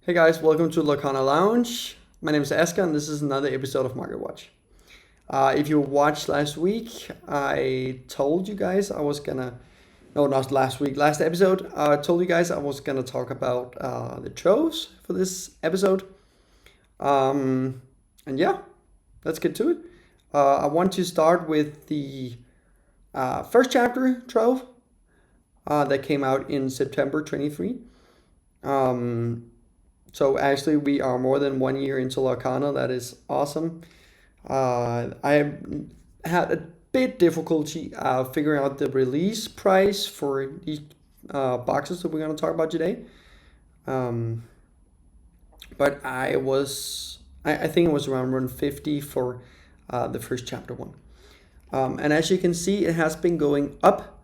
Hey guys, welcome to Lorcana Lounge. My name is Aska and this is another episode of Market Watch. If you watched last week, I told you guys I was gonna, no, not last week, last episode, I told you guys I was gonna talk about the Troves for this episode. And yeah, let's get to it. I want to start with the first chapter, Trove, that came out in September 23. So actually, we are more than 1 year into Lorcana. That is awesome. I had a bit difficulty figuring out the release price for these boxes that we're going to talk about today. Um, but I think it was around 150 for the first chapter one. And as you can see, it has been going up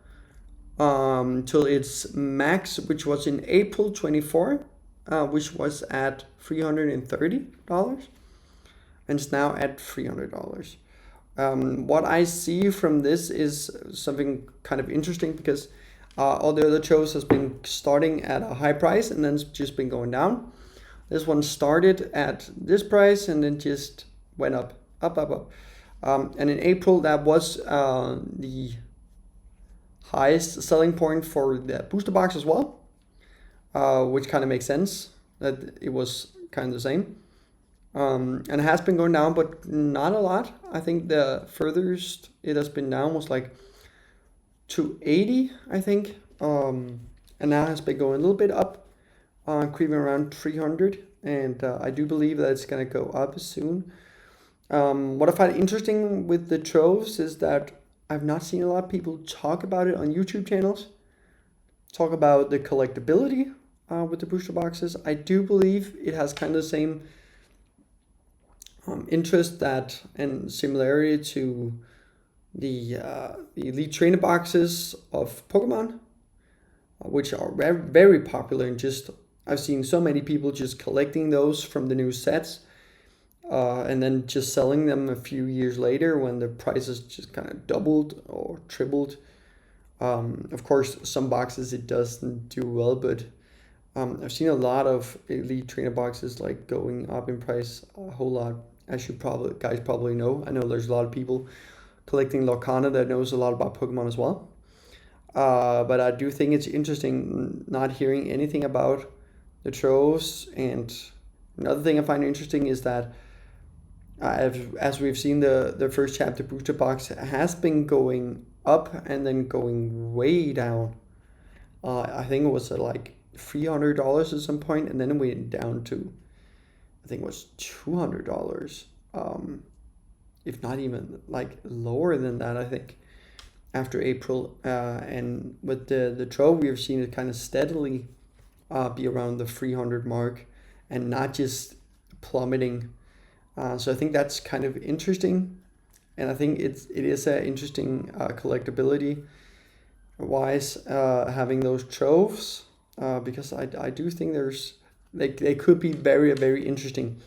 till its max, which was in April 24, which was at $330, and it's now at $300. What I see from this is something kind of interesting because all the other shows has been starting at a high price and then it's just been going down. This one started at this price and then just went up, up, up, up. And in April, that was the highest selling point for the booster box as well, which kind of makes sense that it was kind of the same. And it has been going down, but not a lot. I think the furthest it has been down was like 280, I think. And now has been going a little bit up, creeping around 300. And I do believe that it's going to go up soon. What I find interesting with the Troves is that I've not seen a lot of people talk about it on YouTube channels. Talk about the collectability with the booster boxes. I do believe it has kind of the same interest that and similarity to the Elite Trainer boxes of Pokemon, which are very, very popular and just I've seen so many people just collecting those from the new sets. And then just selling them a few years later when the prices just kind of doubled or tripled. Of course, some boxes it doesn't do well, but I've seen a lot of Elite Trainer boxes like going up in price a whole lot. As you guys probably know. I know there's a lot of people collecting Lorcana that knows a lot about Pokemon as well. But I do think it's interesting not hearing anything about the Troves. And another thing I find interesting is that as we've seen, the first chapter booster box has been going up and then going way down. I think it was at like $300 at some point, and then it went down to, I think it was $200, if not even like lower than that, I think, after April. And with the Trove, we've seen it kind of steadily be around the 300 mark and not just plummeting. So I think that's kind of interesting, and I think it is an interesting collectability wise having those Troves, because I do think they could be very, very interesting.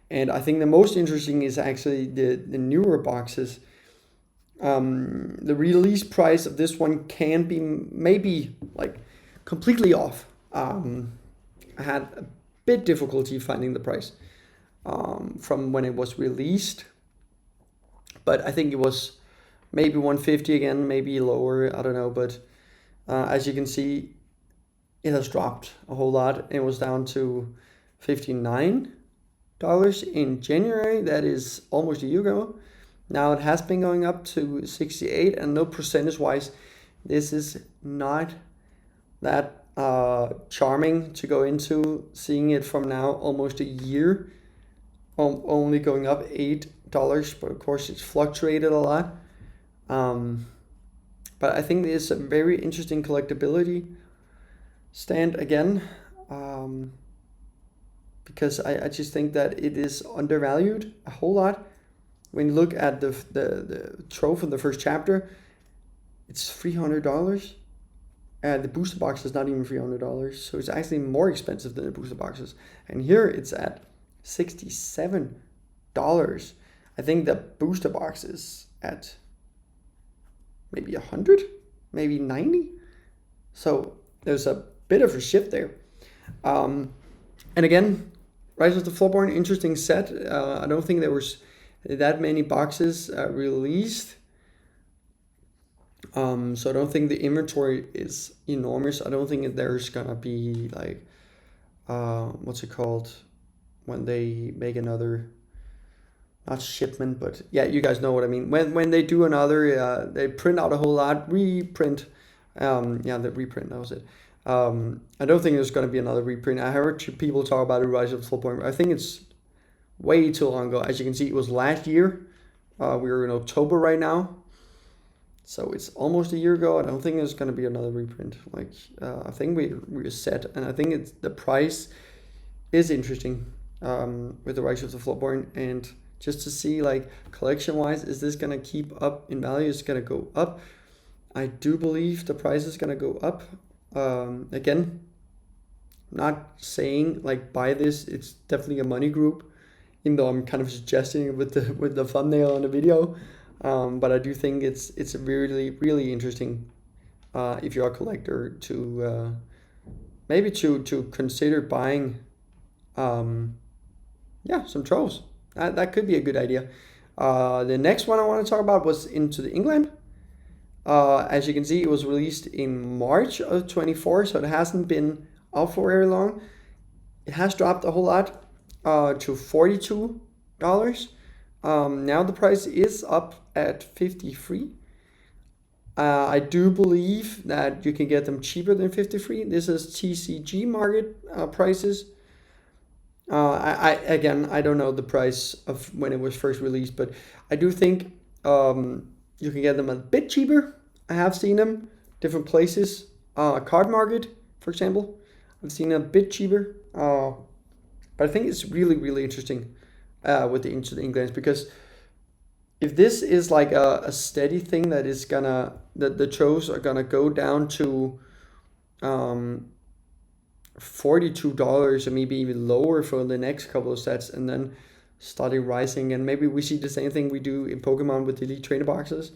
And I think the most interesting is actually the newer boxes. The release price of this one can be maybe like completely off. I had a bit difficulty finding the price from when it was released, but I think it was maybe 150 again, maybe lower, I don't know. But as you can see, it has dropped a whole lot. It was down to $59 in January. That is almost a year ago. Now it has been going up to 68, and no, percentage wise, this is not that charming to go into, seeing it from now almost a year, only going up $8, but of course it's fluctuated a lot. But I think it's a very interesting collectability stand again, because I just think that it is undervalued a whole lot. When you look at the Trove in the first chapter, it's $300. The booster box is not even $300, so it's actually more expensive than the booster boxes. And here it's at $67. I think the booster box is at maybe 100, maybe 90. So there's a bit of a shift there. And again, Rise of the Floodborn, interesting set. I don't think there was that many boxes released. So I don't think the inventory is enormous. I don't think there's gonna be like, what's it called, when they make another, not shipment, but yeah, you guys know what I mean. When they do another, they print out a whole lot, reprint. Yeah, the reprint, that was it. I don't think there's going to be another reprint. I heard people talk about a Rise of the Floodborn. I think it's way too long ago. As you can see, it was last year. We're in October right now, so it's almost a year ago. I don't think there's going to be another reprint. Like, I think we're set, and I think it's the price is interesting with the Rise of the Floodborn, and just to see, like, collection wise, is this going to keep up in value? Is it going to go up? I do believe the price is going to go up. Again, not saying like buy this. It's definitely a money group, even though I'm kind of suggesting it with the thumbnail on the video. But I do think it's really, really interesting if you're a collector to maybe to consider buying some Troves. That could be a good idea. The next one I want to talk about was Into the Inkland. As you can see, it was released in March of 24, so it hasn't been out for very long. It has dropped a whole lot to $42. Now the price is up at 53. I do believe that you can get them cheaper than 53. This is TCG market prices. I don't know the price of when it was first released, but I do think you can get them a bit cheaper. I have seen them different places. Card market, for example, I've seen them a bit cheaper. But I think it's really, really interesting with the Into the Inklands, because if this is like a steady thing that is gonna, the Troves are gonna go down to $42 or maybe even lower for the next couple of sets, and then starting rising, and maybe we see the same thing we do in Pokemon with the Elite Trainer boxes.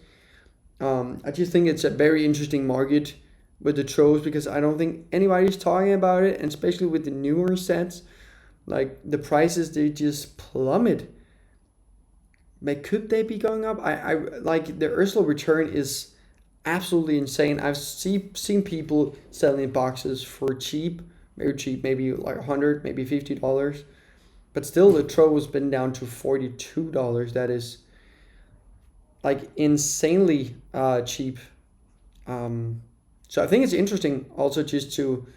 I just think it's a very interesting market with the Troves, because I don't think anybody's talking about it, and especially with the newer sets, like the prices, they just plummet. Like, could they be going up? I like the Ursula return is absolutely insane. I've seen people selling boxes for cheap, very cheap, maybe like $100, maybe $50. But still, the Trove has been down to $42. That is like insanely cheap. So I think it's interesting also just to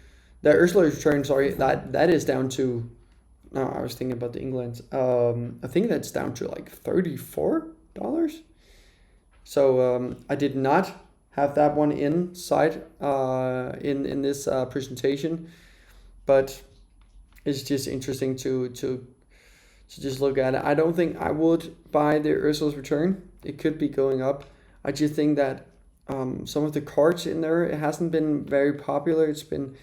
the Ursula return. Sorry, that is down to. No, I was thinking about the Inklands. I think that's down to like $34. So I did not have that one inside in this presentation, but it's just interesting to just look at it. I don't think I would buy the Ursula's Return. It could be going up. I just think that some of the cards in there, it hasn't been very popular. It's been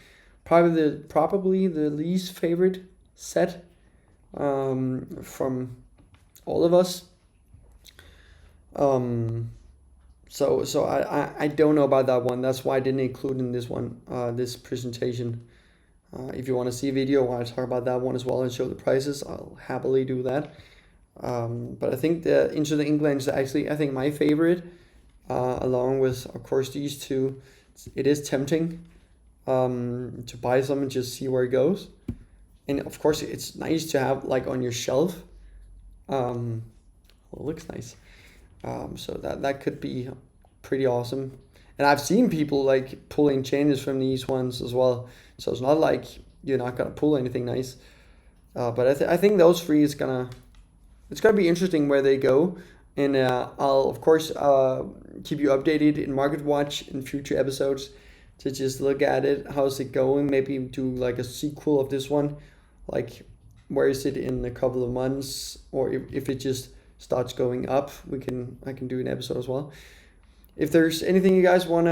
probably the least favorite set from all of us. So I don't know about that one. That's why I didn't include in this one, this presentation. If you want to see a video where I talk about that one as well and show the prices, I'll happily do that. But I think the Into the Inklands is actually, I think, my favorite, along with, of course, these two. It is tempting to buy some and just see where it goes. And of course, it's nice to have like on your shelf. Well, it looks nice. So that could be pretty awesome. And I've seen people like pulling changes from these ones as well. So it's not like you're not gonna pull anything nice. But I think those three it's gonna be interesting where they go. And I'll of course keep you updated in Market Watch in future episodes to just look at it. How's it going? Maybe do like a sequel of this one. Like, where is it in a couple of months? Or if it just starts going up, I can do an episode as well. If there's anything you guys want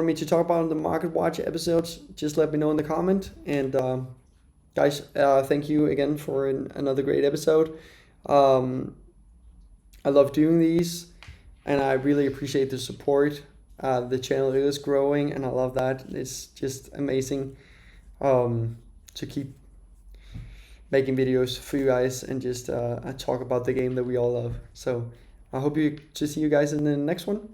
me to talk about in the Market Watch episodes, just let me know in the comment. And guys, thank you again for another great episode. I love doing these, and I really appreciate the support. The channel is growing, and I love that. It's just amazing to making videos for you guys and just talk about the game that we all love. So I hope to see you guys in the next one.